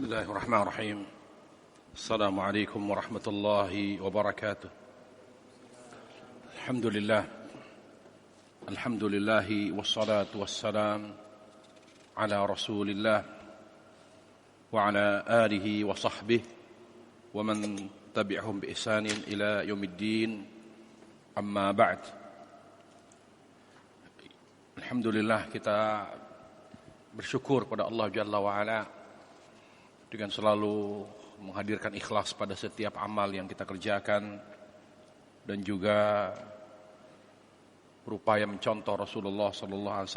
Bismillahirrahmanirrahim. Assalamualaikum warahmatullahi wabarakatuh. Alhamdulillahi wassalatu wassalam ala rasulillah wa ala alihi wa sahbihi wa man tabi'ahum bi ihsanin ila yaumiddin, amma ba'd. Alhamdulillah, kita bersyukur pada Allah Jalla wa Ala dengan selalu menghadirkan ikhlas pada setiap amal yang kita kerjakan dan juga berupaya mencontoh Rasulullah SAW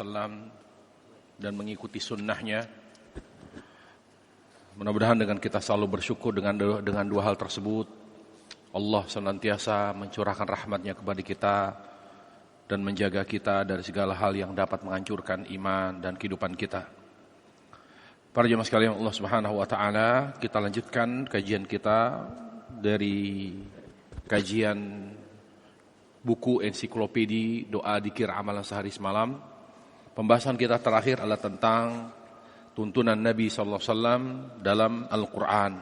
dan mengikuti sunnahnya. Mudah-mudahan dengan kita selalu bersyukur dengan dua hal tersebut, Allah senantiasa mencurahkan rahmatnya kepada kita dan menjaga kita dari segala hal yang dapat menghancurkan iman dan kehidupan kita. Para jemaah sekalian Allah Subhanahu wa taala, kita lanjutkan kajian kita dari kajian buku ensiklopedi Doa Dzikir Amalan Sehari Semalam. Pembahasan kita terakhir adalah tentang tuntunan Nabi sallallahu alaihi wasallam dalam Al-Qur'an.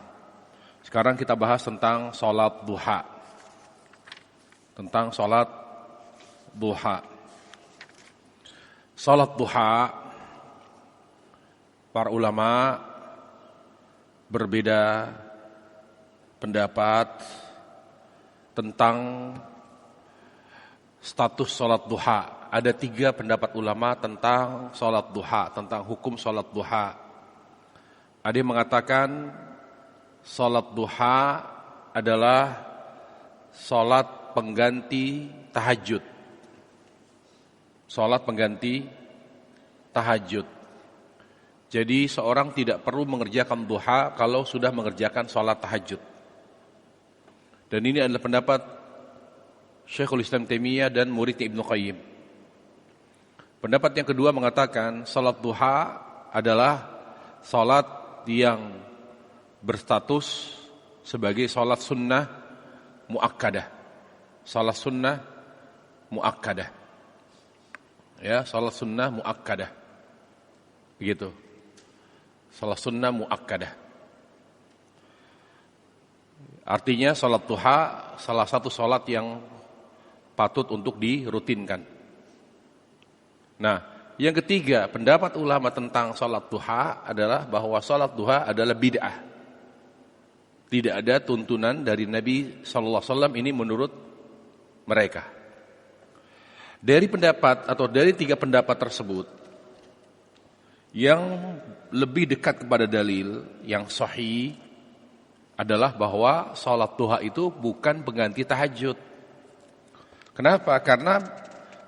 Sekarang kita bahas tentang salat duha. Tentang salat duha. Salat duha, para ulama berbeda pendapat tentang status salat duha. Ada 3 pendapat ulama tentang salat duha, tentang hukum salat duha. Ada yang mengatakan salat duha adalah salat pengganti tahajud. Salat pengganti tahajud. Jadi seorang tidak perlu mengerjakan duha kalau sudah mengerjakan salat tahajud. Dan ini adalah pendapat Syekhul Islam Taimiyah dan muridnya Ibnu Qayyim. Pendapat yang kedua mengatakan salat duha adalah salat yang berstatus sebagai salat sunnah muakkadah. Salat sunnah muakkadah. Ya, salat sunnah muakkadah. Begitu. Salat sunnah muakkadah. Artinya salat duha salah satu salat yang patut untuk dirutinkan. Nah, yang ketiga, pendapat ulama tentang salat duha adalah bahwa salat duha adalah bid'ah. Tidak ada tuntunan dari Nabi sallallahu alaihi wasallam, ini menurut mereka. Dari pendapat atau dari 3 pendapat tersebut, yang lebih dekat kepada dalil yang sahih adalah bahwa salat duha itu bukan pengganti tahajud. Kenapa? Karena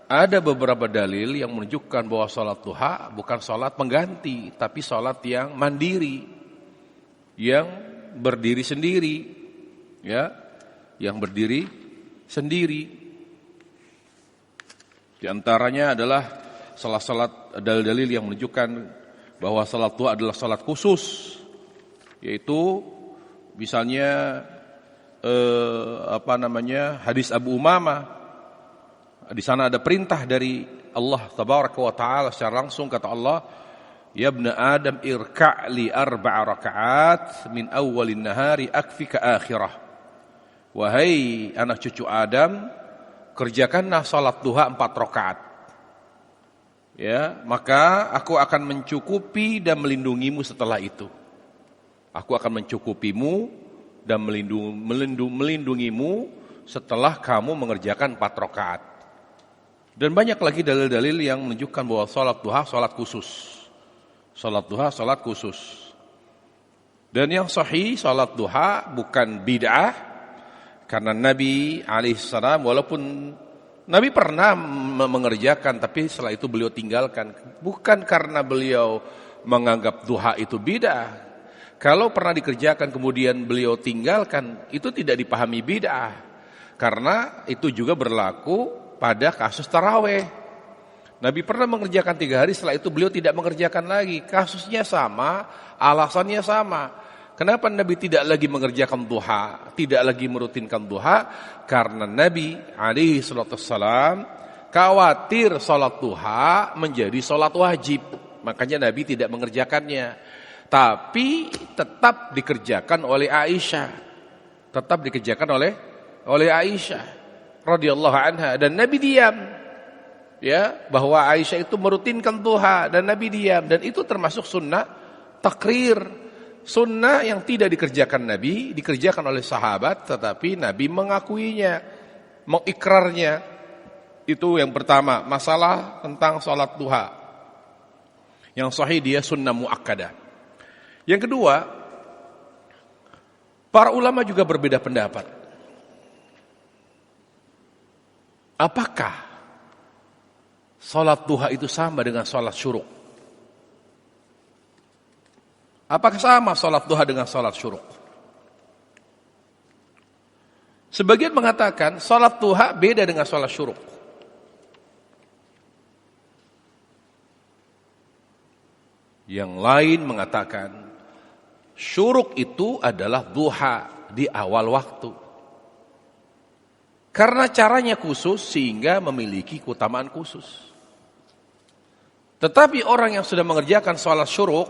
ada beberapa dalil yang menunjukkan bahwa salat duha bukan salat pengganti, tapi salat yang mandiri, yang berdiri sendiri, ya, yang berdiri sendiri. Di antaranya adalah salat dalil-dalil yang menunjukkan bahwa salat duha adalah salat khusus, yaitu misalnya hadis Abu Umamah. Di sana ada perintah dari Allah tabaraka wa taala secara langsung, kata Allah, ya ibna Adam irka' li 4 rakaat min awwalin nahari akfika akhirah. Wahai anak cucu Adam, kerjakanlah salat duha 4 rakaat. Ya, maka aku akan mencukupi dan melindungimu setelah itu. Aku akan mencukupimu dan melindungimu setelah kamu mengerjakan 4 rakaat. Dan banyak lagi dalil-dalil yang menunjukkan bahwa salat duha salat khusus. Salat duha salat khusus. Dan yang sahih, salat duha bukan bid'ah, karena Nabi alaihissalam walaupun Nabi pernah mengerjakan, tapi setelah itu beliau tinggalkan. Bukan karena beliau menganggap duha itu bid'ah. Kalau pernah dikerjakan kemudian beliau tinggalkan, itu tidak dipahami bid'ah. Karena itu juga berlaku pada kasus tarawih. Nabi pernah mengerjakan 3 hari, setelah itu beliau tidak mengerjakan lagi. Kasusnya sama, alasannya sama. Kenapa Nabi tidak lagi mengerjakan duha, tidak lagi merutinkan duha? Karena Nabi alaihi salatu wassalam khawatir salat duha menjadi salat wajib. Makanya Nabi tidak mengerjakannya. Tapi tetap dikerjakan oleh Aisyah. Tetap dikerjakan oleh Aisyah radhiyallahu anha, dan Nabi diam. Ya, bahwa Aisyah itu merutinkan duha dan Nabi diam, dan itu termasuk sunnah takrir. Sunnah yang tidak dikerjakan Nabi, dikerjakan oleh sahabat, tetapi Nabi mengakuinya, mengikrarnya. Itu yang pertama, masalah tentang salat duha. Yang sahih dia sunnah muakkadah. Yang kedua, para ulama juga berbeda pendapat. Apakah salat duha itu sama dengan salat syuruk? Apakah sama salat duha dengan salat syuruk? Sebagian mengatakan salat duha beda dengan salat syuruk. Yang lain mengatakan syuruk itu adalah duha di awal waktu. Karena caranya khusus sehingga memiliki keutamaan khusus. Tetapi orang yang sudah mengerjakan salat syuruk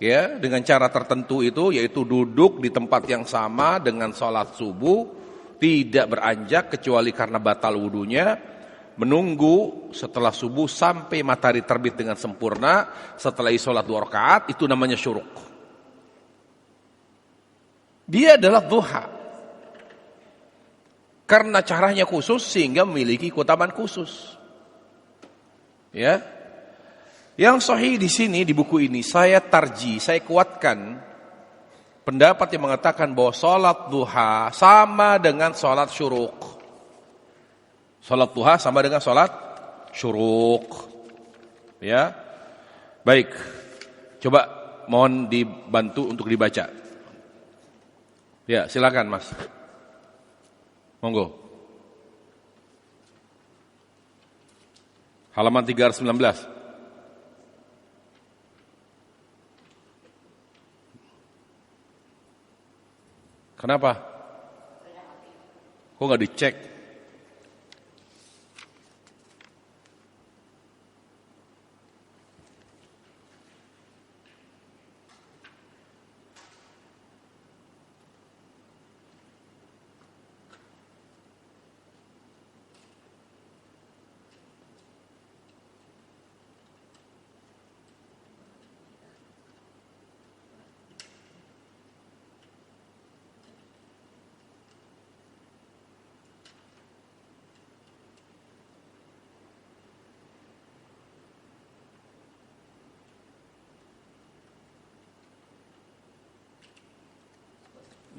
ya, dengan cara tertentu itu, yaitu duduk di tempat yang sama dengan salat subuh, tidak beranjak kecuali karena batal wudunya, menunggu setelah subuh sampai matahari terbit dengan sempurna, setelah salat 2 rakaat, itu namanya syuruk. Dia adalah duha. Karena caranya khusus sehingga memiliki keutamaan khusus. Ya. Yang sahih di sini di buku ini saya kuatkan pendapat yang mengatakan bahwa salat duha sama dengan salat syuruk. Salat duha sama dengan salat syuruk. Ya. Baik. Coba mohon dibantu untuk dibaca. Ya, silakan Mas. Monggo. Halaman 319. Kenapa? Kok nggak dicek?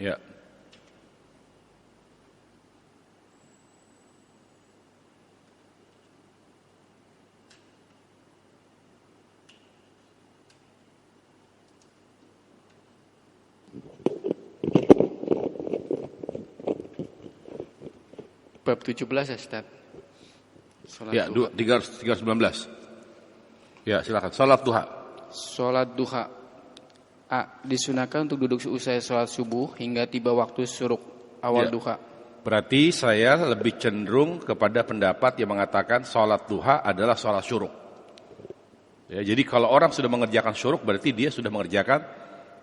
Ya. Bab 17 ya Ustaz. Ya, 319. Ya, silakan. Salat duha. Salat duha. A. Disunahkan untuk duduk seusai salat subuh hingga tiba waktu syuruk awal duha. Berarti saya lebih cenderung kepada pendapat yang mengatakan salat duha adalah salat syuruk. Ya, jadi kalau orang sudah mengerjakan syuruk berarti dia sudah mengerjakan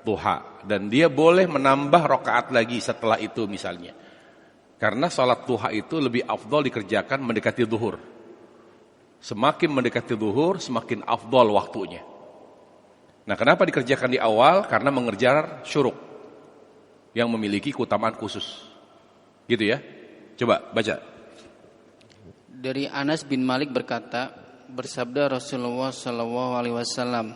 duha, dan dia boleh menambah rakaat lagi setelah itu misalnya. Karena salat duha itu lebih afdal dikerjakan mendekati zuhur. Semakin mendekati zuhur semakin afdal waktunya. Nah, kenapa dikerjakan di awal? Karena mengerjar syuruk yang memiliki keutamaan khusus. Gitu ya. Coba baca. Dari Anas bin Malik berkata, bersabda Rasulullah SAW,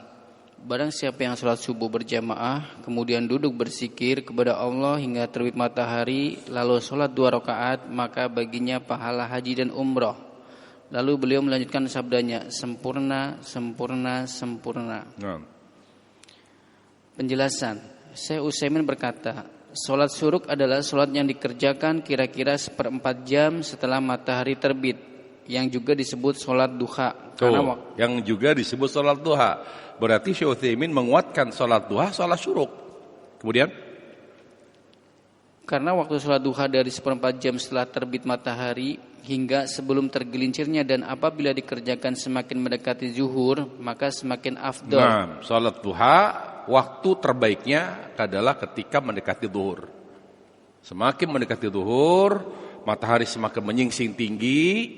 barang siapa yang sholat subuh berjamaah, kemudian duduk berzikir kepada Allah hingga terbit matahari, lalu sholat 2 rakaat, maka baginya pahala haji dan umrah. Lalu beliau melanjutkan sabdanya, sempurna, sempurna, sempurna. Penjelasan, Syekh Utsaimin berkata, sholat syuruk adalah sholat yang dikerjakan kira-kira 1/4 jam setelah matahari terbit, yang juga disebut sholat duha. Yang juga disebut sholat duha. Berarti Syekh Utsaimin menguatkan sholat duha, sholat syuruk. Kemudian? Karena waktu sholat duha dari 1/4 jam setelah terbit matahari, hingga sebelum tergelincirnya, dan apabila dikerjakan semakin mendekati zuhur maka semakin afdal. Nah, salat duha waktu terbaiknya adalah ketika mendekati zuhur. Semakin mendekati zuhur, matahari semakin menyingsing tinggi,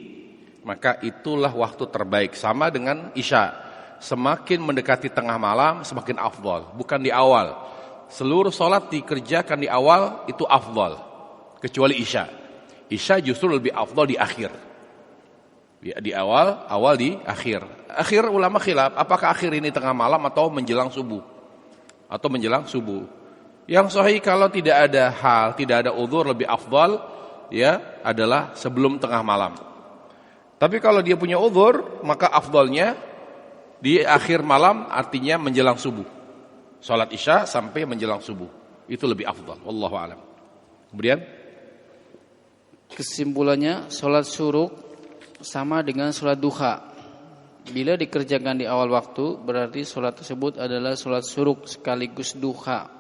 maka itulah waktu terbaik. Sama dengan isya, semakin mendekati tengah malam semakin afdal, bukan di awal. Seluruh salat dikerjakan di awal itu afdal, kecuali isya. Isya justru lebih afdal di akhir. Di awal di akhir. Akhir ulama khilaf, apakah akhir ini tengah malam atau menjelang subuh? Atau menjelang subuh. Yang sahih kalau tidak ada hal, tidak ada uzur, lebih afdal ya adalah sebelum tengah malam. Tapi kalau dia punya uzur, maka afdalnya di akhir malam, artinya menjelang subuh. Salat isya sampai menjelang subuh. Itu lebih afdal, wallahu alam. Kemudian kesimpulannya, sholat syuruk sama dengan sholat duha. Bila dikerjakan di awal waktu, berarti sholat tersebut adalah sholat syuruk sekaligus duha.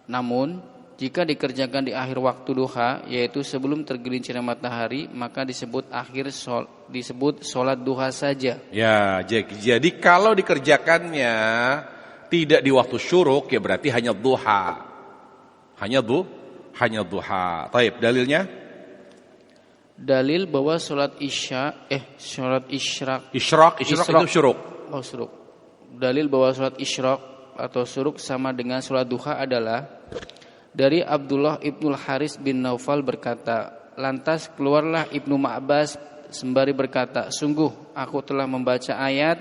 Namun, jika dikerjakan di akhir waktu duha, yaitu sebelum tergelincirnya matahari, maka disebut sholat duha saja. Ya, jadi kalau dikerjakannya tidak di waktu syuruk, ya berarti hanya duha. Hanya duha. Taib, dalilnya? Dalil bahwa sholat isyraq itu syuruk. Oh, syuruk. Dalil bahwa sholat isyraq atau syuruk sama dengan sholat duha adalah dari Abdullah ibnul Haris bin Naufal berkata, lantas keluarlah Ibnu Ma'bas sembari berkata, sungguh aku telah membaca ayat,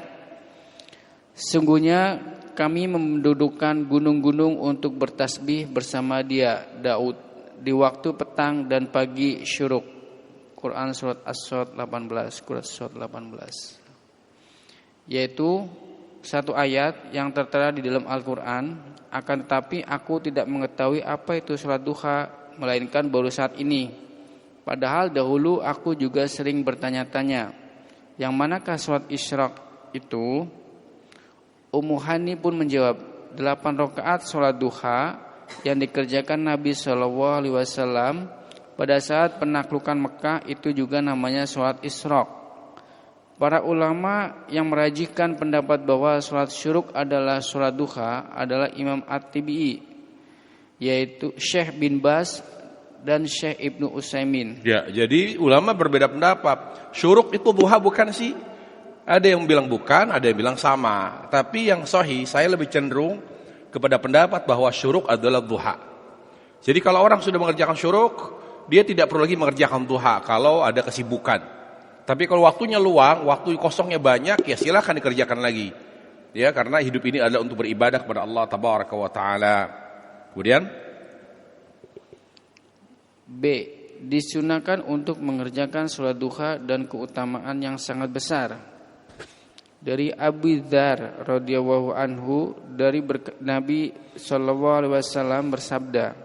sungguhnya kami mendudukkan gunung-gunung untuk bertasbih bersama dia, Daud, di waktu petang dan pagi syuruk. Quran surat As-Sod 18, yaitu satu ayat yang tertera di dalam Al-Quran. Akan tetapi aku tidak mengetahui apa itu sholat duha, melainkan baru saat ini. Padahal dahulu aku juga sering bertanya-tanya, yang manakah sholat isyraq itu? Ummu Hani pun menjawab, 8 rakaat sholat duha yang dikerjakan Nabi SAW pada saat penaklukan Mekah, itu juga namanya sholat isyraq. Para ulama yang merajihkan pendapat bahwa sholat syuruk adalah sholat duha adalah Imam At-Tibi'i, yaitu Syekh bin Baz dan Syekh Ibnu Utsaimin. Ya, jadi ulama berbeda pendapat. Syuruk itu duha bukan sih? Ada yang bilang bukan, ada yang bilang sama. Tapi yang sahih, saya lebih cenderung kepada pendapat bahwa syuruk adalah duha. Jadi kalau orang sudah mengerjakan syuruk, dia tidak perlu lagi mengerjakan duha kalau ada kesibukan. Tapi kalau waktunya luang, waktu kosongnya banyak, ya silakan dikerjakan lagi. Ya, karena hidup ini adalah untuk beribadah kepada Allah Tabaraka wa Ta'ala. Kemudian B. Disunahkan untuk mengerjakan sholat duha dan keutamaan yang sangat besar. Dari Abu Dzar radhiyallahu anhu, dari Nabi SAW bersabda,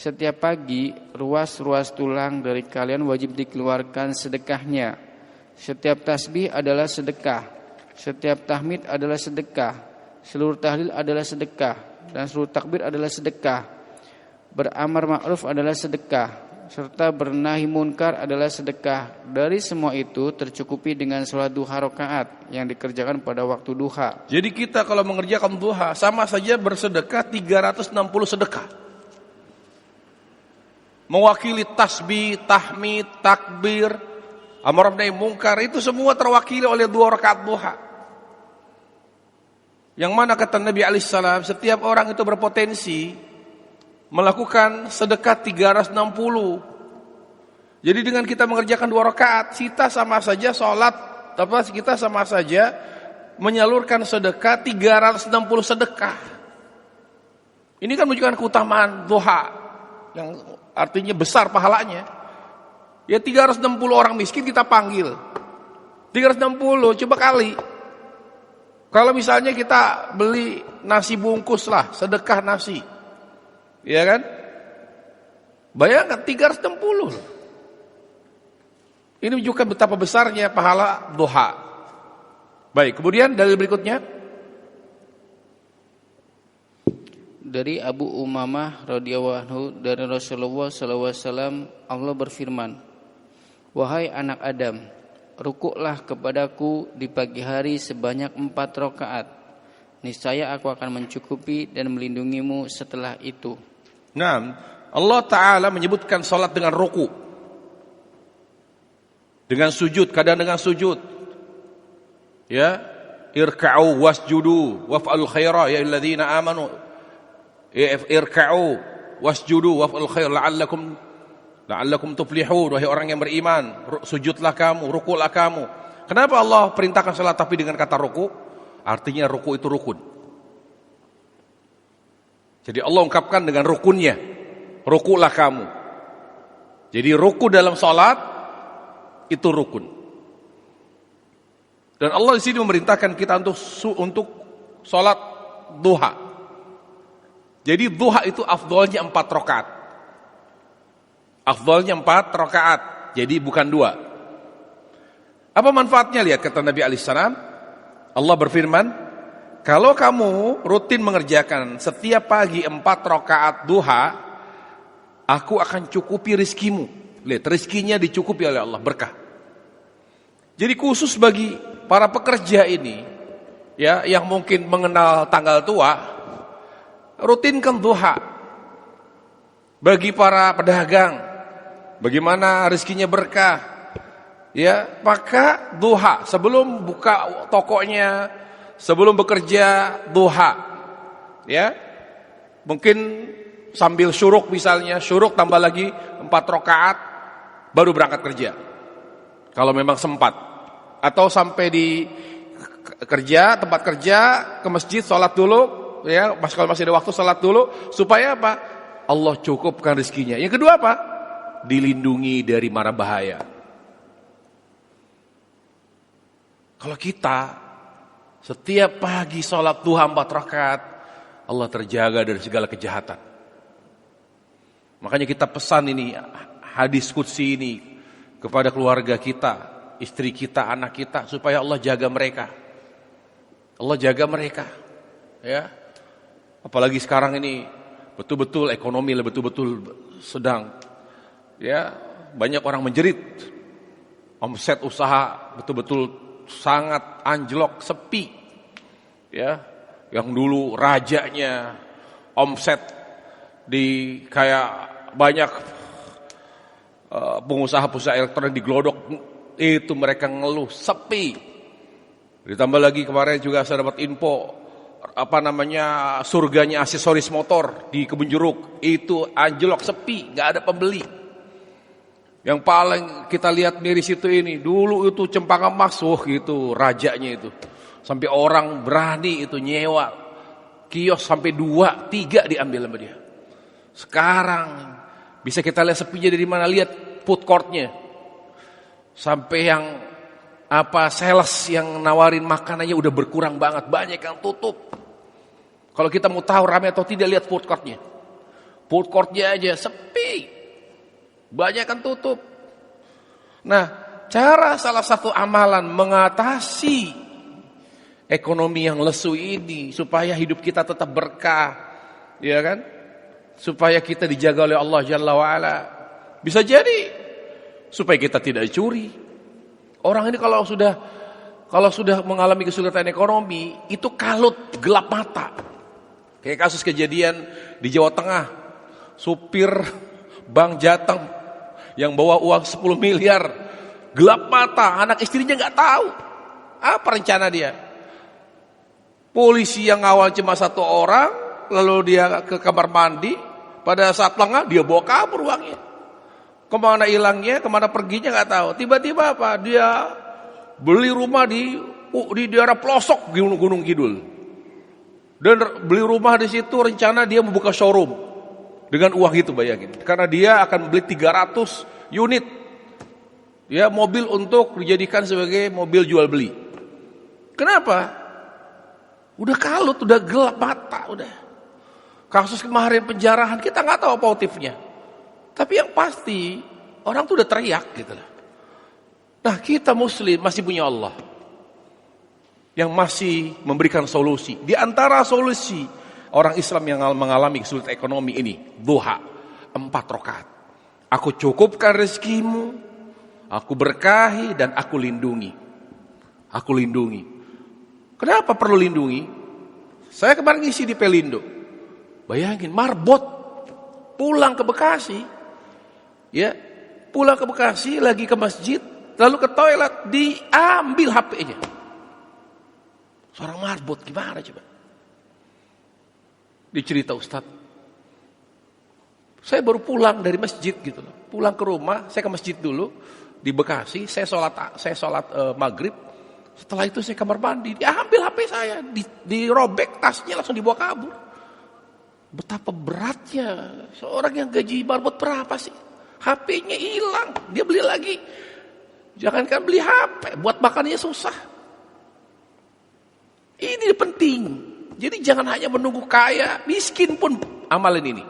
setiap pagi ruas-ruas tulang dari kalian wajib dikeluarkan sedekahnya. Setiap tasbih adalah sedekah, setiap tahmid adalah sedekah, seluruh tahlil adalah sedekah, dan seluruh takbir adalah sedekah. Beramar ma'ruf adalah sedekah, serta bernahi munkar adalah sedekah. Dari semua itu tercukupi dengan sholat duha rakaat yang dikerjakan pada waktu duha. Jadi kita kalau mengerjakan duha sama saja bersedekah 360 sedekah. Mewakili tasbih, tahmid, takbir, amar nahi munkar, itu semua terwakili oleh 2 rakaat duha. Yang mana kata Nabi alaihissalam, setiap orang itu berpotensi melakukan sedekah 360. Jadi dengan kita mengerjakan 2 rakaat, kita sama saja sholat, tapi kita sama saja menyalurkan sedekah 360 sedekah. Ini kan menunjukkan keutamaan duha yang artinya besar pahalanya. Ya 360 orang miskin kita panggil. 360 coba kali. Kalau misalnya kita beli nasi bungkus lah, sedekah nasi. Ya kan? Bayangkan 360. Ini menunjukkan betapa besarnya pahala duha. Baik, kemudian dalil berikutnya dari Abu Umamah radhiyallahu anhu, dari Rasulullah SAW, Allah berfirman, Wahai anak Adam, rukuklah kepadaku di pagi hari sebanyak 4 rakaat. Niscaya aku akan mencukupi dan melindungimu setelah itu. Nah, Allah Ta'ala menyebutkan salat dengan ruku, dengan sujud, kadang dengan sujud. Ya, irka'u wasjudu waf'alul khaira ya ayyuhalladzina amanu. Irka'u wasjudu waf'alul khair la'allakum tuflihun. Wahai orang yang beriman, sujudlah kamu, rukuklah kamu. Kenapa Allah perintahkan salat tapi dengan kata ruku? Artinya ruku itu rukun. Jadi Allah ungkapkan dengan rukunnya, rukuklah kamu. Jadi ruku dalam salat itu rukun. Dan Allah di sini memerintahkan kita untuk salat duha. Jadi duha itu afdolnya 4 rakaat. Afdolnya 4 rakaat. Jadi bukan 2. Apa manfaatnya? Lihat kata Nabi alaihissalam. Allah berfirman, kalau kamu rutin mengerjakan setiap pagi 4 rakaat duha, aku akan cukupi rizkimu. Lihat, rizkinya dicukupi oleh Allah, berkah. Jadi khusus bagi para pekerja ini, ya, yang mungkin mengenal tanggal tua, rutinkan duha. Bagi para pedagang, bagaimana rezekinya berkah, ya, maka duha sebelum buka tokonya, sebelum bekerja duha, ya, mungkin sambil syuruk misalnya, syuruk tambah lagi 4 rakaat baru berangkat kerja, kalau memang sempat. Atau sampai di kerja, tempat kerja, ke masjid, sholat dulu, ya, kalau masih ada waktu sholat dulu, supaya apa? Allah cukupkan rezekinya. Yang kedua apa? Dilindungi dari mara bahaya. Kalau kita setiap pagi sholat duha 4 rakaat, Allah terjaga dari segala kejahatan. Makanya kita pesan ini, hadis qudsi ini kepada keluarga kita, istri kita, anak kita, supaya Allah jaga mereka. Allah jaga mereka, ya. Apalagi sekarang ini betul-betul ekonomi betul-betul sedang, ya, banyak orang menjerit. Omset usaha betul-betul sangat anjlok, sepi. Ya, yang dulu rajanya omset di kayak banyak pengusaha-pengusaha elektronik diglodok, itu mereka ngeluh sepi. Ditambah lagi kemarin juga saya dapat info surganya aksesoris motor di Kebun Jeruk, itu anjlok, sepi, nggak ada pembeli. Yang paling kita lihat miris itu ini, dulu itu Cempaka Mas, gitu rajanya itu, sampai orang berani itu nyewa kios sampai 2, 3 diambil sama dia. Sekarang bisa kita lihat sepinya dari mana? Lihat food courtnya, sampai yang sales yang nawarin makanannya udah berkurang banget, banyak yang tutup. Kalau kita mau tahu ramai atau tidak, lihat food courtnya. Food courtnya aja sepi, banyak yang tutup. Nah, salah satu amalan mengatasi ekonomi yang lesu ini supaya hidup kita tetap berkah, ya kan? Supaya kita dijaga oleh Allah Jalla wa'ala. Bisa jadi supaya kita tidak dicuri. Orang ini kalau sudah mengalami kesulitan ekonomi, itu kalut, gelap mata. Kayak kasus kejadian di Jawa Tengah, supir Bank Jateng yang bawa uang 10 miliar, gelap mata, anak istrinya nggak tahu apa rencana dia. Polisi yang awal cuma 1 orang, lalu dia ke kamar mandi, pada saat lengah dia bawa kabur uangnya. Kemana hilangnya, kemana perginya nggak tahu. Tiba-tiba apa? Dia beli rumah di daerah pelosok Gunung Kidul. Dan beli rumah di situ, rencana dia membuka showroom dengan uang itu, bayangin. Karena dia akan beli 300 unit, ya, mobil untuk dijadikan sebagai mobil jual beli. Kenapa? Udah kalut, udah gelap mata, udah. Kasus kemarin penjarahan kita nggak tahu apa motifnya. Tapi yang pasti orang tuh udah teriak gitu lah. Nah, kita muslim masih punya Allah yang masih memberikan solusi. Di antara solusi orang Islam yang mengalami kesulitan ekonomi ini, duha 4 rakaat. Aku cukupkan rezekimu, Aku berkahi dan aku lindungi. Aku lindungi. Kenapa perlu lindungi? Saya kemarin ngisi di Pelindo. Bayangin, marbot pulang ke Bekasi. Ya, pulang ke Bekasi lagi ke masjid, lalu ke toilet, diambil HP-nya. Seorang marbot gimana coba? Dicerita Ustaz, saya baru pulang dari masjid gitu loh. Pulang ke rumah, saya ke masjid dulu di Bekasi, saya sholat maghrib. Setelah itu saya kamar mandi, diambil HP saya, dirobek tasnya, langsung dibawa kabur. Betapa beratnya seorang yang gaji marbot berapa sih? HP-nya hilang, dia beli lagi. Jangankan beli HP, buat makannya susah. Ini penting. Jadi jangan hanya menunggu kaya, miskin pun amalin ini.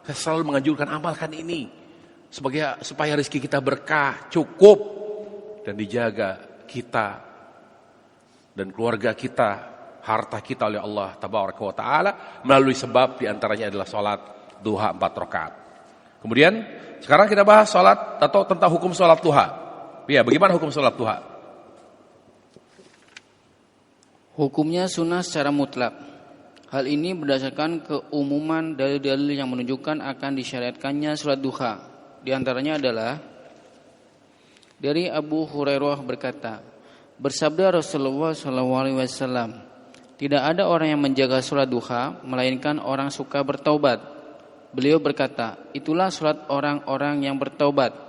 Saya selalu menganjurkan amalkan ini supaya rezeki kita berkah, cukup dan dijaga kita dan keluarga kita, harta kita oleh Allah Tabaraka wa Ta'ala melalui sebab diantaranya adalah sholat duha 4 rakaat. Kemudian sekarang kita bahas sholat atau tentang hukum sholat duha. Ya, bagaimana hukum sholat duha? Hukumnya sunnah secara mutlak. Hal ini berdasarkan keumuman dalil-dalil yang menunjukkan akan disyariatkannya sholat duha. Di antaranya adalah dari Abu Hurairah berkata, bersabda Rasulullah SAW, tidak ada orang yang menjaga sholat duha melainkan orang suka bertaubat. Beliau berkata, itulah sholat orang-orang yang bertaubat.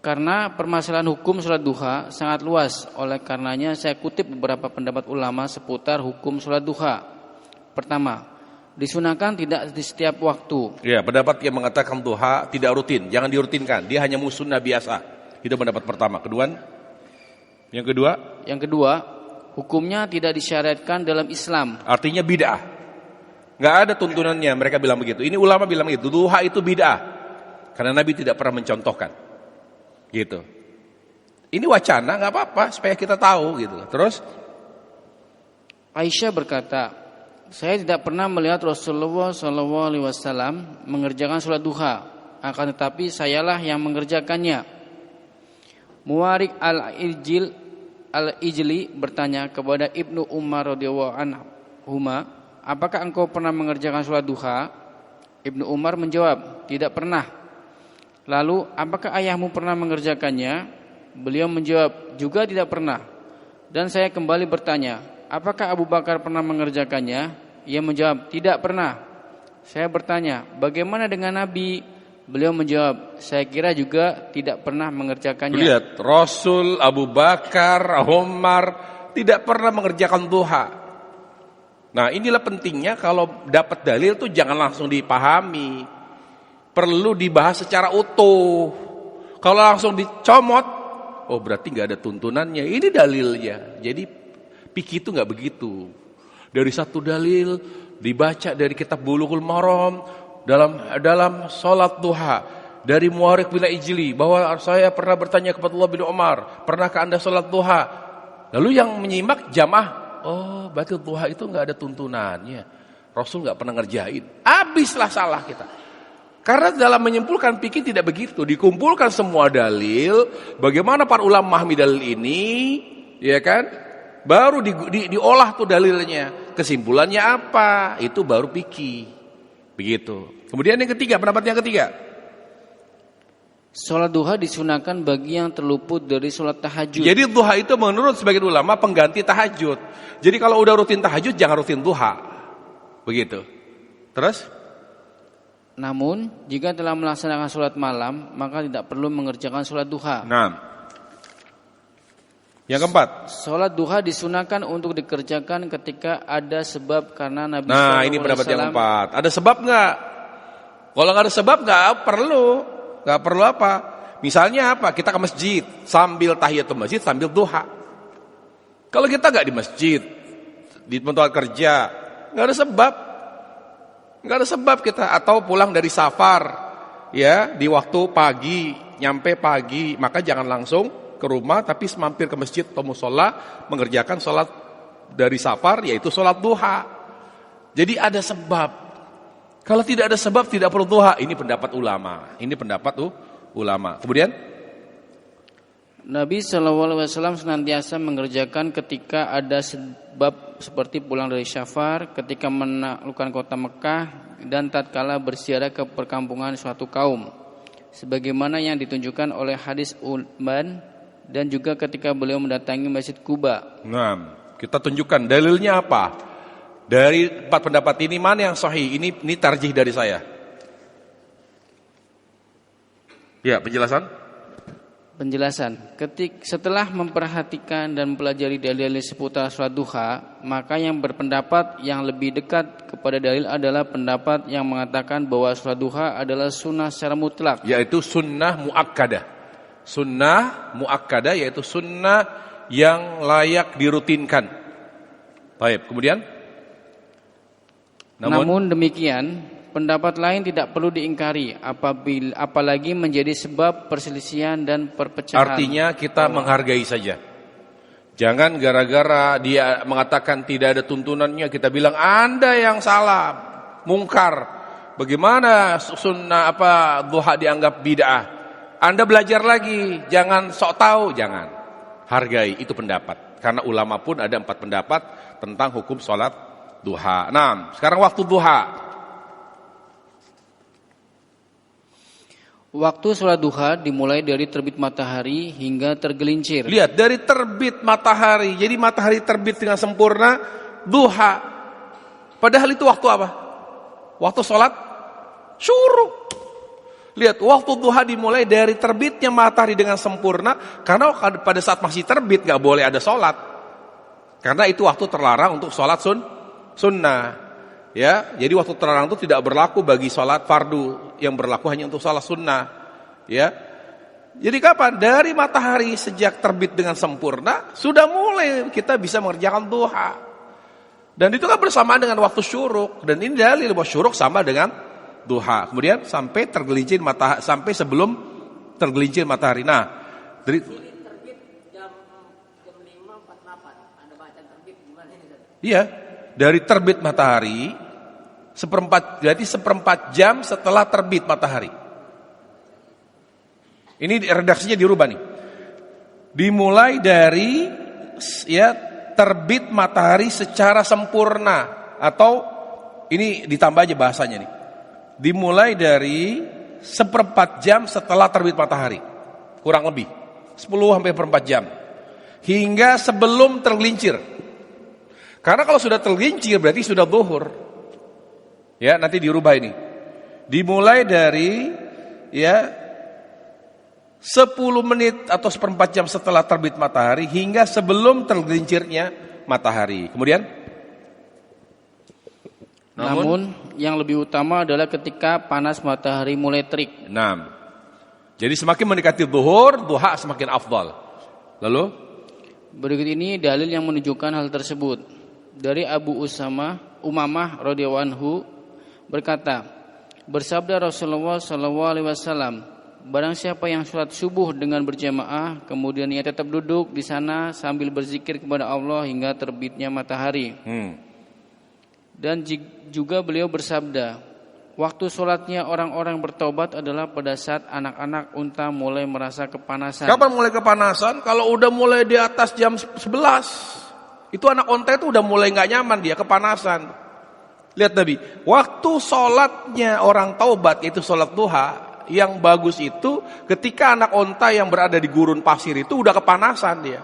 Karena permasalahan hukum sholat duha sangat luas, oleh karenanya saya kutip beberapa pendapat ulama seputar hukum sholat duha. Pertama, disunahkan tidak di setiap waktu. Ya, pendapat yang mengatakan duha tidak rutin, jangan dirutinkan, dia hanya musunnah biasa. Itu pendapat pertama. Yang kedua, hukumnya tidak disyariatkan dalam Islam. Artinya bid'ah. Nggak ada tuntunannya, mereka bilang begitu. Ini ulama bilang begitu, duha itu bid'ah. Karena Nabi tidak pernah mencontohkan. Gitu. Ini wacana, nggak apa-apa supaya kita tahu gitu. Terus Aisyah berkata, saya tidak pernah melihat Rasulullah SAW mengerjakan sholat duha, akan tetapi sayalah yang mengerjakannya. Muwarik al-Ijli bertanya kepada Ibnu Umar radhiyallahu anhuma, apakah engkau pernah mengerjakan sholat duha? Ibnu Umar menjawab, tidak pernah. Lalu, apakah ayahmu pernah mengerjakannya? Beliau menjawab, juga tidak pernah. Dan saya kembali bertanya, apakah Abu Bakar pernah mengerjakannya? Ia menjawab, tidak pernah. Saya bertanya, bagaimana dengan Nabi? Beliau menjawab, saya kira juga tidak pernah mengerjakannya. Lihat, Rasul, Abu Bakar, Umar tidak pernah mengerjakan duha. Nah, inilah pentingnya kalau dapat dalil tuh jangan langsung dipahami. Perlu dibahas secara utuh. Kalau langsung dicomot, oh berarti nggak ada tuntunannya. Ini dalilnya. Jadi fikih itu nggak begitu. Dari satu dalil dibaca dari kitab Bulughul Maram dalam sholat duha dari Muwarik bin Ijli bahwa saya pernah bertanya kepada Abdullah bin Umar, pernahkah anda sholat duha? Lalu yang menyimak jamaah, oh berarti duha itu nggak ada tuntunannya. Rasul nggak pernah ngerjain. Habislah salah kita. Karena dalam menyimpulkan fikih tidak begitu, dikumpulkan semua dalil, bagaimana para ulama memahami dalil ini, ya kan? Baru diolah tuh dalilnya, kesimpulannya apa? Itu baru fikih. Begitu. Kemudian yang ketiga, pendapat yang ketiga. Sholat duha disunahkan bagi yang terluput dari sholat tahajud. Jadi duha itu menurut sebagian ulama pengganti tahajud. Jadi kalau udah rutin tahajud jangan rutin duha. Begitu. Terus? Namun, jika telah melaksanakan sholat malam, maka tidak perlu mengerjakan sholat duha. Nah, yang keempat, sholat duha disunahkan untuk dikerjakan ketika ada sebab karena Nabi. Nah, ini pendapat yang keempat. Ada sebab nggak? Kalau nggak ada sebab nggak perlu apa? Misalnya apa? Kita ke masjid sambil tahiyatul masjid sambil duha. Kalau kita nggak di masjid, di tempat kerja, nggak ada sebab. Nggak ada sebab kita, atau pulang dari safar ya di waktu pagi, nyampe pagi, maka jangan langsung ke rumah tapi mampir ke masjid atau musola mengerjakan sholat dari safar, yaitu sholat duha. Jadi ada sebab. Kalau tidak ada sebab tidak perlu duha. Ini pendapat ulama. Kemudian Nabi SAW senantiasa mengerjakan ketika ada sebab seperti pulang dari syafar, ketika menaklukkan kota Mekah, dan tatkala berziarah ke perkampungan suatu kaum. Sebagaimana yang ditunjukkan oleh hadis Uthman dan juga ketika beliau mendatangi Masjid Quba. Nah, kita tunjukkan dalilnya apa? Dari 4 pendapat ini mana yang sahih? Ini tarjih dari saya. Ya, penjelasan. Setelah memperhatikan dan mempelajari dalil-dalil seputar salat duha, maka yang berpendapat yang lebih dekat kepada dalil adalah pendapat yang mengatakan bahwa salat duha adalah sunnah secara mutlak, yaitu sunnah muakkadah. Sunnah muakkadah yaitu sunnah yang layak dirutinkan. Baik, kemudian namun demikian, pendapat lain tidak perlu diingkari apalagi menjadi sebab perselisihan dan perpecahan. Artinya kita menghargai saja. Jangan gara-gara dia mengatakan tidak ada tuntunannya kita bilang Anda yang salah, mungkar. Bagaimana sunnah duha dianggap bid'ah? Anda belajar lagi, jangan sok tahu, jangan. Hargai itu pendapat. Karena ulama pun ada 4 pendapat tentang hukum sholat duha. Nah, sekarang waktu duha. Waktu sholat duha dimulai dari terbit matahari hingga tergelincir. Lihat, dari terbit matahari. Jadi matahari terbit dengan sempurna, duha. Padahal itu waktu apa? Waktu sholat syuruk. Lihat, waktu duha dimulai dari terbitnya matahari dengan sempurna. Karena pada saat masih terbit gak boleh ada sholat. Karena itu waktu terlarang untuk sholat sunnah. Ya, jadi waktu terlarang itu tidak berlaku bagi sholat fardu, yang berlaku hanya untuk sholat sunnah. Ya, jadi kapan? Dari matahari sejak terbit dengan sempurna sudah mulai kita bisa mengerjakan duha. Dan itu kan bersamaan dengan waktu syuruk. Dan ini dalil bahwa syuruk sama dengan duha. Kemudian sampai tergelincir matahari, sampai sebelum tergelincir matahari. Nah, dari terbit jam 5.48. Anda baca terbit gimana ini? Iya, dari terbit matahari jadi seperempat jam setelah terbit matahari. Ini redaksinya dirubah nih. Dimulai dari terbit matahari secara sempurna, atau ini ditambah aja bahasanya nih. Dimulai dari seperempat jam setelah terbit matahari. Kurang lebih 10-4 jam. Hingga sebelum tergelincir. Karena kalau sudah tergelincir berarti sudah zuhur. Ya, nanti dirubah ini. Dimulai dari 10 menit atau seperempat jam setelah terbit matahari hingga sebelum tergelincirnya matahari. Kemudian namun yang lebih utama adalah ketika panas matahari mulai terik. Nah, jadi semakin mendekati zuhur, duha semakin afdal. Lalu berikut ini dalil yang menunjukkan hal tersebut. Dari Abu Umamah radhiyallahu anhu berkata, bersabda Rasulullah SAW, barang siapa yang sholat subuh dengan berjamaah, kemudian ia tetap duduk di sana sambil berzikir kepada Allah hingga terbitnya matahari. Dan juga beliau bersabda, waktu sholatnya orang-orang bertobat adalah pada saat anak-anak unta mulai merasa kepanasan. Kapan mulai kepanasan? Kalau udah mulai di atas jam 11, itu anak unta itu udah mulai gak nyaman, dia kepanasan. Lihat Nabi, waktu sholatnya orang taubat, yaitu sholat duha, yang bagus itu ketika anak unta yang berada di gurun pasir itu udah kepanasan dia.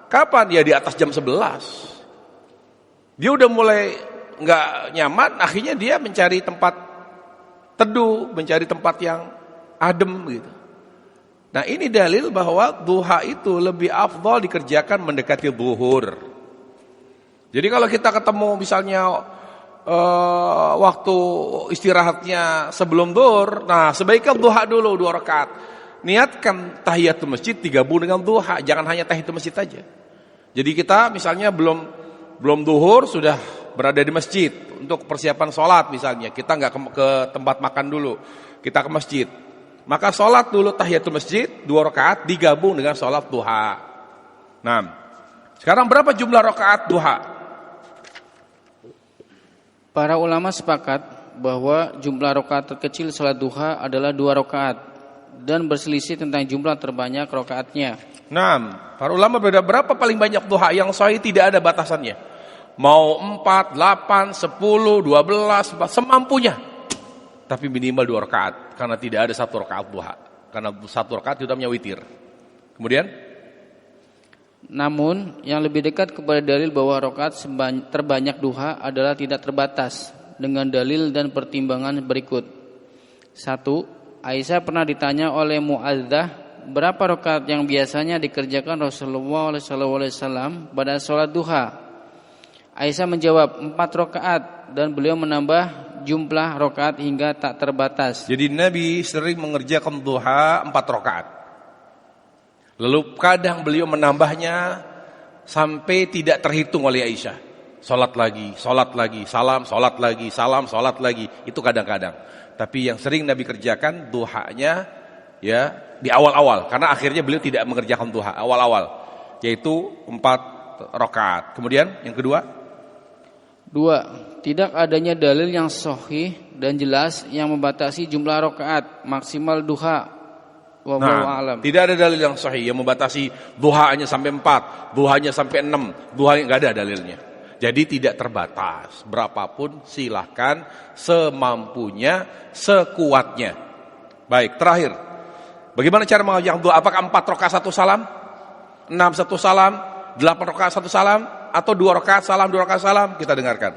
Kapan? Ya di atas jam 11. Dia udah mulai gak nyaman, akhirnya dia mencari tempat teduh, mencari tempat yang adem gitu. Nah, ini dalil bahwa duha itu lebih afdal dikerjakan mendekati zuhur. Jadi kalau kita ketemu misalnya waktu istirahatnya sebelum zuhur, nah sebaiknya duha dulu 2 rakaat. Niatkan tahiyatul masjid digabung dengan duha, jangan hanya tahiyatul masjid aja. Jadi kita misalnya belum zuhur sudah berada di masjid untuk persiapan sholat misalnya, kita nggak ke tempat makan dulu, kita ke masjid, maka sholat dulu tahiyatul masjid 2 rakaat digabung dengan sholat duha. Nah, sekarang berapa jumlah rakaat duha? Para ulama sepakat bahwa jumlah rakaat terkecil sholat duha adalah 2 rakaat dan berselisih tentang jumlah terbanyak rakaatnya. Nah, para ulama berapa paling banyak duha yang sahih tidak ada batasannya. Mau 4, 8, 10, 12, semampunya. Tapi minimal 2 rakaat karena tidak ada 1 rakaat duha. Karena 1 rakaat itu namanya witir. Kemudian namun yang lebih dekat kepada dalil bahwa rakaat terbanyak duha adalah tidak terbatas dengan dalil dan pertimbangan berikut. 1. Aisyah pernah ditanya oleh Muadzah, berapa rakaat yang biasanya dikerjakan Rasulullah SAW pada sholat duha? Aisyah menjawab 4 rakaat dan beliau menambah jumlah rakaat hingga tak terbatas. Jadi Nabi sering mengerjakan duha 4 rakaat. Lalu kadang beliau menambahnya sampai tidak terhitung oleh Aisyah. Salat lagi, salam, salat lagi, salam, salat lagi. Itu kadang-kadang. Tapi yang sering Nabi kerjakan duhanya ya di awal-awal, karena akhirnya beliau tidak mengerjakan duha awal-awal, yaitu 4 rakaat. Kemudian yang kedua, 2. Tidak adanya dalil yang sahih dan jelas yang membatasi jumlah rakaat maksimal duha. Wallahu a'lam. Tidak ada dalil yang sahih yang membatasi duhanya sampai 4, duhanya sampai 6, duhanya enggak ada dalilnya. Jadi tidak terbatas, berapapun silahkan semampunya, sekuatnya. Baik, terakhir. Bagaimana cara mengerjakan doa? Apakah 4 rakaat 1 salam? 6 1 salam? 8 rakaat 1 salam? Atau 2 rakaat salam, 2 rakaat salam? Kita dengarkan.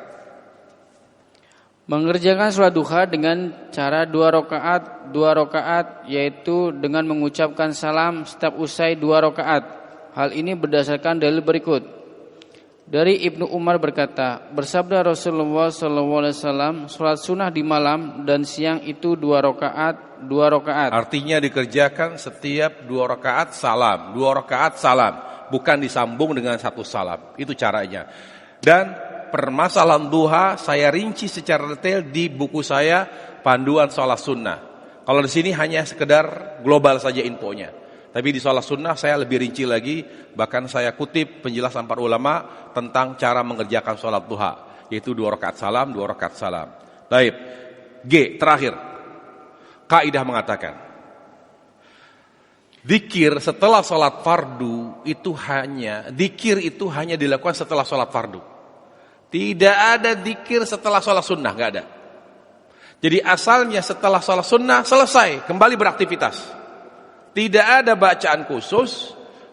Mengerjakan sholat duha dengan cara 2 rakaat, yaitu dengan mengucapkan salam setiap usai 2 rakaat. Hal ini berdasarkan dalil berikut. Dari Ibnu Umar berkata, bersabda Rasulullah SAW, sholat sunnah di malam dan siang itu 2 rakaat. Artinya dikerjakan setiap 2 rakaat salam, 2 rakaat salam, bukan disambung dengan 1 salam. Itu caranya. Dan permasalahan duha saya rinci secara detail di buku saya Panduan Sholat Sunnah. Kalau di sini hanya sekedar global saja infonya. Tapi di Sholat Sunnah saya lebih rinci lagi, bahkan saya kutip penjelasan para ulama tentang cara mengerjakan sholat duha, yaitu 2 rakaat salam, 2 rakaat salam. Baik. G, terakhir. Kaidah mengatakan, zikir setelah sholat fardu itu hanya dilakukan setelah sholat fardu. Tidak ada zikir setelah sholat sunnah, nggak ada. Jadi asalnya setelah sholat sunnah selesai, kembali beraktivitas. Tidak ada bacaan khusus,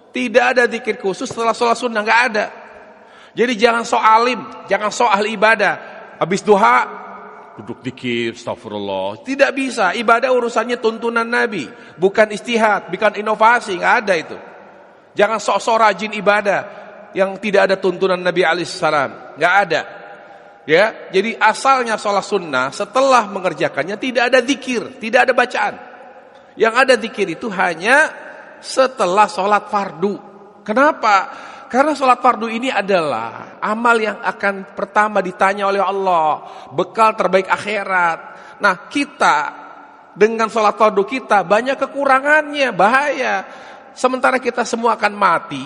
tidak ada zikir khusus setelah sholat sunnah, nggak ada. Jadi jangan sok alim, jangan sok ahli ibadah. Habis duha duduk zikir, astagfirullah. Tidak bisa. Ibadah urusannya tuntunan Nabi, bukan istihad, bukan inovasi, nggak ada itu. Jangan sok-sok rajin ibadah yang tidak ada tuntunan Nabi alaihissalam, nggak ada. Ya, jadi asalnya sholat sunnah setelah mengerjakannya tidak ada zikir, tidak ada bacaan. Yang ada zikir itu hanya setelah sholat fardu. Kenapa? Karena sholat fardu ini adalah amal yang akan pertama ditanya oleh Allah, bekal terbaik akhirat. Nah, kita dengan sholat fardu kita banyak kekurangannya, bahaya. Sementara kita semua akan mati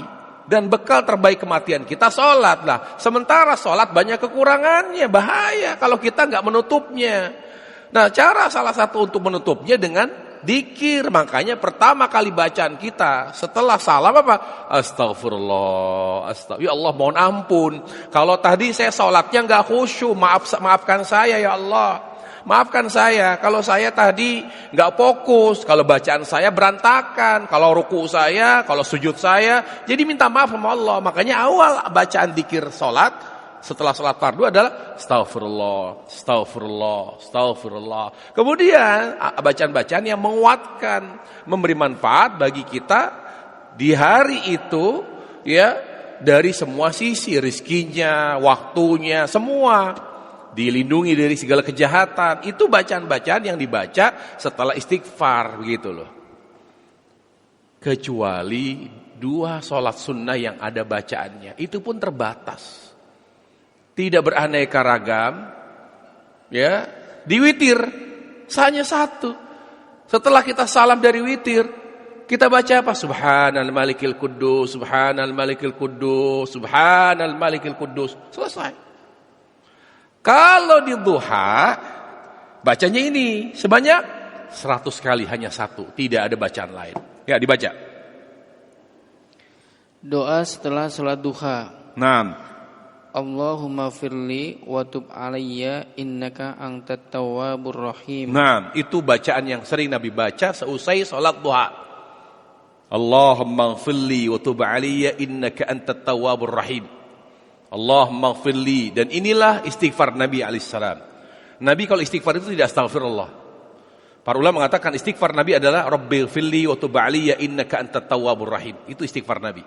dan bekal terbaik kematian kita sholat lah. Sementara sholat banyak kekurangannya, bahaya kalau kita nggak menutupnya. Nah, cara salah satu untuk menutupnya dengan dzikir. Makanya pertama kali bacaan kita setelah salam apa? Astagfirullah, ya Allah mohon ampun. Kalau tadi saya sholatnya nggak khusyuk, maafkan saya ya Allah. Maafkan saya kalau saya tadi nggak fokus, kalau bacaan saya berantakan, kalau ruku saya, kalau sujud saya. Jadi minta maaf sama Allah. Makanya awal bacaan dzikir sholat setelah sholat fardu adalah astagfirullah, astagfirullah, astagfirullah. Kemudian bacaan-bacaan yang menguatkan, memberi manfaat bagi kita di hari itu, ya, dari semua sisi, rezekinya, waktunya, semua dilindungi dari segala kejahatan. Itu bacaan-bacaan yang dibaca setelah istighfar, begitu loh. Kecuali 2 sholat sunnah yang ada bacaannya, itu pun terbatas. Tidak beraneka ragam, ya. Di witir hanya 1. Setelah kita salam dari witir, kita baca apa? Subhanal malikil quddus, subhanal malikil quddus, subhanal malikil quddus. Selesai. Kalau di duha bacanya ini sebanyak 100 kali, hanya 1, tidak ada bacaan lain. Ya, dibaca. Doa setelah salat duha. Naam. Allahumma firli wa tub alayya innaka antat tawwabur rahim. Naam, itu bacaan yang sering Nabi baca seusai salat duha. Allahumma firli wa tub alayya innaka antat tawwabur rahim. Allahumma firli, dan inilah istighfar Nabi alaihissalam. Nabi kalau istighfar itu tidak astagfirullah. Para ulama mengatakan istighfar Nabi adalah Rabbighfirli wa tub alayya innaka antat tawwabur rahim. Itu istighfar Nabi.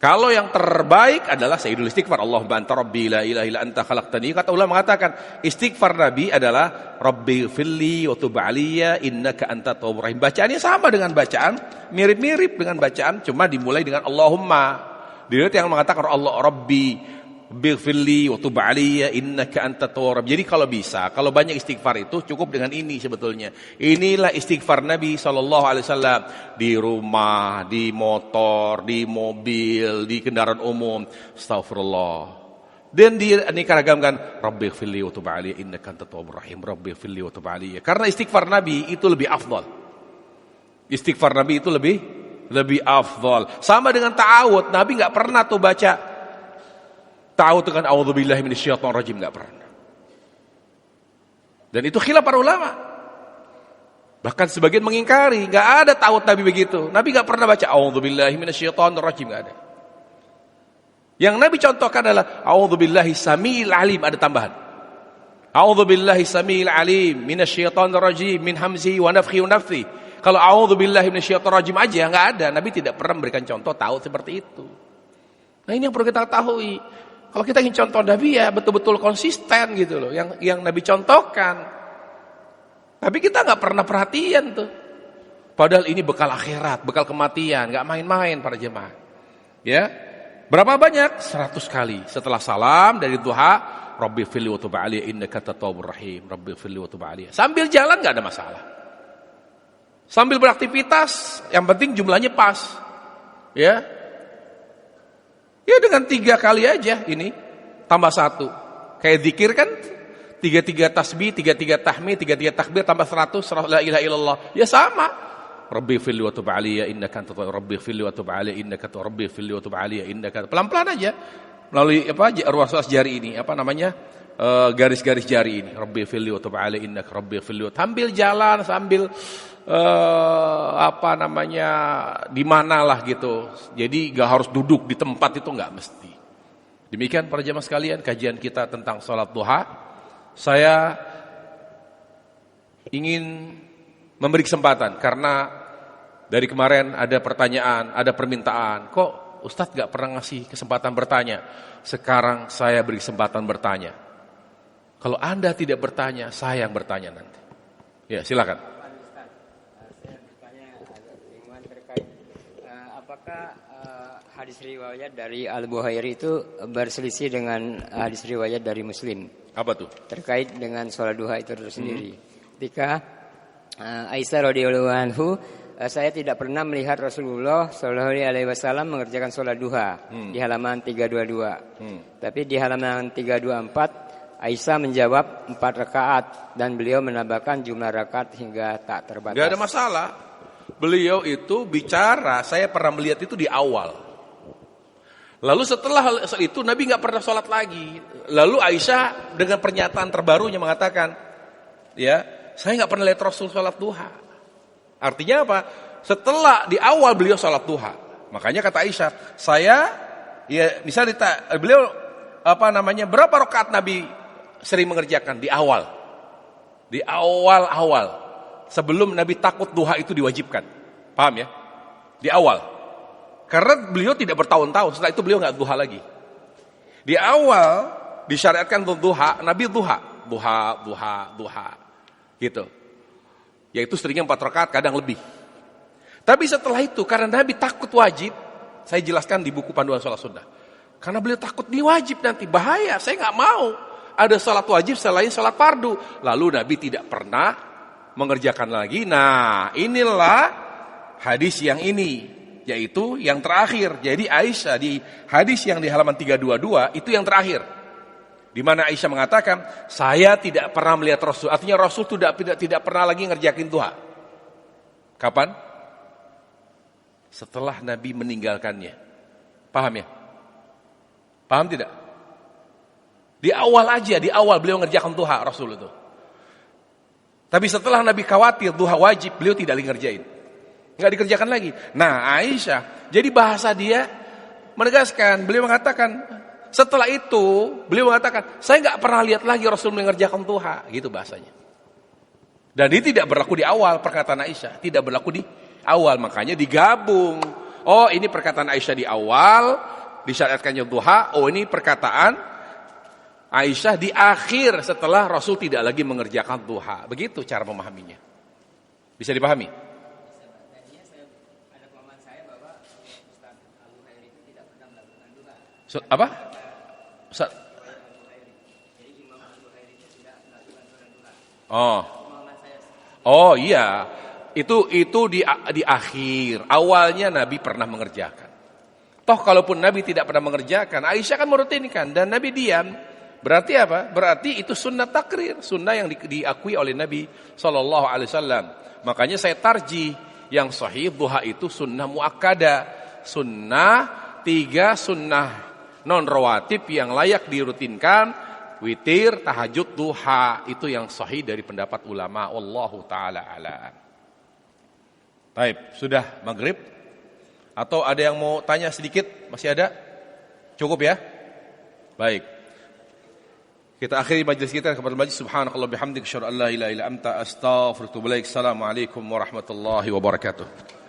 Kalau yang terbaik adalah sayyidul istighfar, Allahumma anta rabbi la ilaha illa anta khalaqtani. Kata ulama mengatakan istighfar Nabi adalah Rabbighfirli wa tub alayya innaka antat tawwabur rahim. Bacaannya sama dengan bacaan, mirip-mirip dengan bacaan, cuma dimulai dengan Allahumma. Dilihat yang mengatakan Allah Rabbi Bighfirli wa tub alayya innaka antat tawwabur. Jadi kalau bisa, kalau banyak istighfar itu cukup dengan ini sebetulnya. Inilah istighfar Nabi SAW di rumah, di motor, di mobil, di kendaraan umum. Astagfirullah. Dan dinikaragamkan Rabbighfirli wa tub alayya innaka antat tawwabur rahim. Rabbighfirli wa tub alayya. Karena istighfar Nabi itu lebih afdal. Istighfar Nabi itu lebih afdal. Sama dengan ta'awud, Nabi enggak pernah tuh baca ta'awud dengan a'udzubillahi minasyaitonir rajim, enggak pernah. Dan itu khilaf para ulama. Bahkan sebagian mengingkari, enggak ada ta'awud Nabi begitu. Nabi enggak pernah baca a'udzubillahi minasyaitonir rajim, enggak ada. Yang Nabi contohkan adalah a'udzubillahi samiil alim, ada tambahan. A'udzubillahi samiil alim minasyaitonir rajim min hamzihi wa nafthihi wa nafthihi. Kalau a'udzubillahi minasyaitonir rajim aja enggak ada. Nabi tidak pernah memberikan contoh ta'awud seperti itu. Nah, ini yang perlu kita ketahui. Kalau kita ingin contoh Nabi ya betul-betul konsisten gitu loh, yang Nabi contohkan. Tapi kita enggak pernah perhatian tuh. Padahal ini bekal akhirat, bekal kematian, enggak main-main para jemaah. Ya. Berapa banyak? 100 kali. Setelah salam dari duha, Rabbighfirli wa tub alayya innaka antat tawwabur rahim. Rabbighfirli wa tub alayya. Sambil jalan enggak ada masalah. Sambil beraktivitas, yang penting jumlahnya pas. Ya. Ya dengan 3 kali aja ini. Tambah 1. Kayak zikir kan 3 tasbih, 3 tahmid, 3 takbir tambah 100 la ilaha illallah. Ya sama. Rabbighfirli wa tub alayya innaka antat tawwabur rahim. Rabbighfirli wa tub alayya innaka Rabbighfirli wa tub alayya innaka. Pelan-pelan aja. Melalui ruas jari ini, garis-garis jari ini. Rabbighfirli wa tub alayya innaka Rabbighfirli. Sambil jalan, sambil di manalah gitu. Jadi gak harus duduk di tempat, itu gak mesti. Demikian para jemaah sekalian kajian kita tentang salat duha. Saya ingin memberi kesempatan karena dari kemarin ada pertanyaan, ada permintaan. Kok Ustadz gak pernah ngasih kesempatan bertanya? Sekarang saya beri kesempatan bertanya. Kalau Anda tidak bertanya, saya yang bertanya nanti. Ya, silakan. Apakah hadis riwayat dari Al-Buhairi itu berselisih dengan hadis riwayat dari Muslim? Apa tuh? Terkait dengan sholat duha itu tersendiri. Ketika Aisyah radhiyallahu anhu, saya tidak pernah melihat Rasulullah sallallahu alaihi wasallam mengerjakan sholat duha di halaman 322. Tapi di halaman 324 Aisyah menjawab 4 rakaat dan beliau menambahkan jumlah rakaat hingga tak terbatas. Gak ada masalah. Beliau itu bicara, saya pernah melihat itu di awal. Lalu setelah itu Nabi gak pernah sholat lagi. Lalu Aisyah dengan pernyataan terbarunya mengatakan, ya, saya gak pernah lihat Rasul sholat duha. Artinya apa? Setelah di awal beliau sholat duha. Makanya kata Aisyah, beliau berapa rakaat Nabi sering mengerjakan di awal. Di awal-awal. Sebelum Nabi takut duha itu diwajibkan. Paham ya? Di awal. Karena beliau tidak bertahun-tahun. Setelah itu beliau gak duha lagi. Di awal disyariatkan untuk duha. Nabi duha. Gitu. Yaitu seringnya 4 rakaat, kadang lebih. Tapi setelah itu karena Nabi takut wajib. Saya jelaskan di buku Panduan Sholat Sunnah. Karena beliau takut ini wajib nanti. Bahaya, saya gak mau ada sholat wajib selain sholat fardu. Lalu Nabi tidak pernah mengerjakan lagi. Nah, inilah hadis yang ini, yaitu yang terakhir. Jadi Aisyah di hadis yang di halaman 322 itu yang terakhir. Di mana Aisyah mengatakan, saya tidak pernah melihat Rasul. Artinya Rasul tidak pernah lagi ngerjakin duha. Kapan? setelah Nabi meninggalkannya. Paham ya? Paham tidak? Di awal beliau ngerjakan duha Rasul itu. Tapi setelah Nabi khawatir duha wajib, beliau tidak lagi ngerjain. Enggak dikerjakan lagi. Nah, Aisyah, jadi bahasa dia menegaskan, beliau mengatakan, setelah itu beliau mengatakan, saya enggak pernah lihat lagi Rasul mengerjakan duha, gitu bahasanya. Dan ini tidak berlaku di awal perkataan Aisyah, tidak berlaku di awal, makanya digabung. Oh, ini perkataan Aisyah di awal, disyariatkannya duha. Oh, ini perkataan Aisyah di akhir setelah Rasul tidak lagi mengerjakan duha. Begitu cara memahaminya. Bisa dipahami? Apa? Ustaz? Oh iya, itu di akhir. Awalnya Nabi pernah mengerjakan. Toh kalaupun Nabi tidak pernah mengerjakan, Aisyah kan merutinkan dan Nabi diam. Berarti apa? Berarti itu sunnah takrir, sunnah yang diakui oleh Nabi SAW. Makanya saya tarjih yang sahih duha itu sunnah muakkada, sunnah 3 sunnah non rawatib yang layak dirutinkan, witir, tahajud, duha, itu yang sahih dari pendapat ulama. Wallahu taala a'lam. Baik, sudah maghrib? Atau ada yang mau tanya sedikit? Masih ada? Cukup ya? Baik. Kita akhiri majlis kita kepada majlis subhanakallah bihamdika asyhadu an la ilaha illa anta astaghfiruka wa atubu ilaik. Assalamualaikum warahmatullahi wabarakatuh.